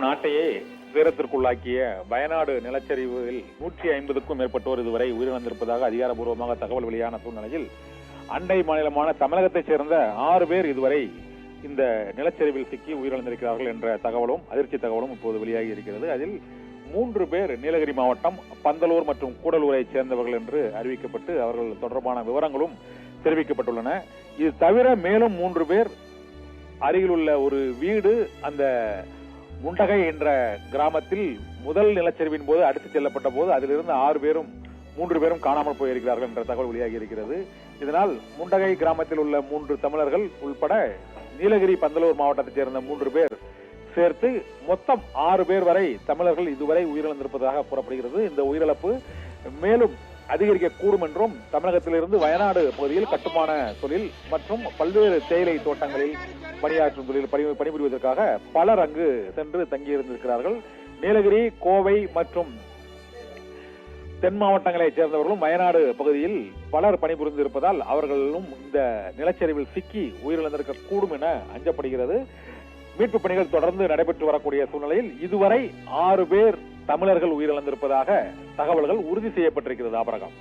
நாட்டையே துயரத்திற்குள்ளாக்கிய வயநாடு நிலச்சரிவில் 150க்கும் மேற்பட்டோர் இதுவரை உயிரிழந்திருப்பதாக அதிகாரப்பூர்வமாக தகவல் வெளியான சூழ்நிலையில் அண்டை மாநிலமான தமிழகத்தைச் சேர்ந்த 6 பேர் இதுவரை இந்த நிலச்சரிவில் சிக்கி உயிரிழந்திருக்கிறார்கள் என்ற தகவலும் அதிர்ச்சி தகவலும் இப்போது வெளியாகி இருக்கிறது. அதில் 3 பேர் நீலகிரி மாவட்டம் பந்தலூர் மற்றும் கூடலூரை சேர்ந்தவர்கள் என்று அறிவிக்கப்பட்டு அவர்கள் தொடர்பான விவரங்களும் தெரிவிக்கப்பட்டுள்ளன. இது தவிர மேலும் 3 பேர் அருகிலுள்ள ஒரு வீடு அந்த முண்டகை என்ற கிராமத்தில் முதல் நிலச்சரிவின் போது அடித்துச் செல்லப்பட்ட போது அதிலிருந்து 3 பேரும் காணாமல் போயிருக்கிறார்கள் என்ற தகவல் வெளியாகி இருக்கிறது. இதனால் முண்டகை கிராமத்தில் உள்ள 3 தமிழர்கள் உள்பட நீலகிரி பந்தலூர் மாவட்டத்தைச் சேர்ந்த 3 பேர் சேர்த்து மொத்தம் 6 பேர் வரை தமிழர்கள் இதுவரை உயிரிழந்திருப்பதாக கூறப்படுகிறது. இந்த உயிரிழப்பு மேலும் அதிகரிக்கக்கூடும் என்றும் தமிழகத்திலிருந்து வயநாடு பகுதியில் கட்டுமான தொழில் மற்றும் பல்வேறு தேயிலை தோட்டங்களில் பணியாற்றும் தொழில் பணிபுரிவதற்காக பலர் அங்கு சென்று தங்கியிருந்திருக்கிறார்கள். நீலகிரி, கோவை மற்றும் தென் மாவட்டங்களைச் சேர்ந்தவர்களும் வயநாடு பகுதியில் பலர் பணிபுரிந்திருப்பதால் அவர்களும் இந்த நிலச்சரிவில் சிக்கி உயிரிழந்திருக்க கூடும் என அஞ்சப்படுகிறது. மீட்பு பணிகள் தொடர்ந்து நடைபெற்று வரக்கூடிய சூழ்நிலையில் இதுவரை 6 பேர் தமிழர்கள் உயிரிழந்திருப்பதாக தகவல்கள் உறுதி செய்யப்பட்டிருக்கிறது. ஆபரகம்.